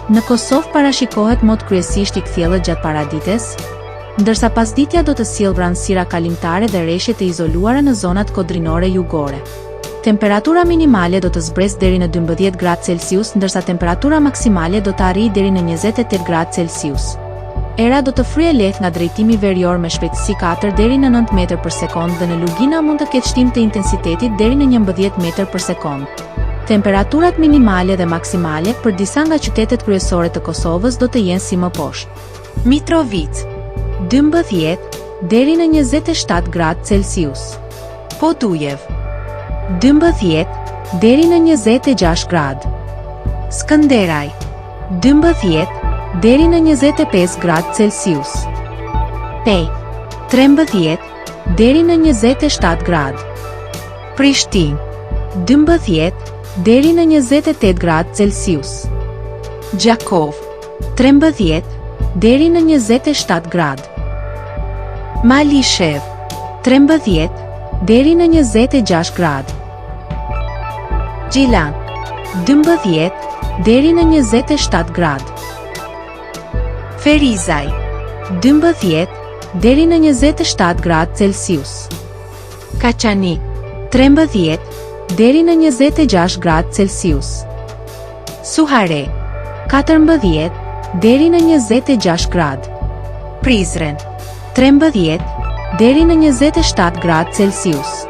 Në Kosovë parashikohet mod kryesisht i kthjellët gjatë paradites, ndërsa pasditja do të sjellë vranësira kalimtare dhe rreshje të izoluara në zonat kodrinore jugore. Temperatura minimale do të zbresë deri në 12 gradë Celsius, ndërsa temperatura maksimale do të arrijë deri në 28 gradë Celsius. Era do të fryejë lehtë nga drejtimi verior me shpejtësi 4 deri në 9 metër për sekond dhe në lugina mund të ketë shtim të intensitetit deri në 11 metër për sekond. Temperaturat minimale dhe maksimale për disa nga qytetet kryesore të Kosovës do të jenë si më poshtë. Mitrovica 12 deri në 27 gradë Celsius. Podujev 12 deri në 26 gradë. Skënderaj 12 deri në 25 gradë Celsius. Pej 13 deri në 27 gradë. Prishtinë 12 deri në 28 gradë Celsius. Gjakov 13 deri në 27 gradë. Malishev 13 deri në 26 gradë. Gjilan 12 deri në 27 gradë. Ferizaj 12 deri në 27 gradë Celsius. Kaçanik 13 deri në 26 gradë Celsius. Suhare 14 deri në 26 gradë. Prizren 13 deri në 27 gradë Celsius.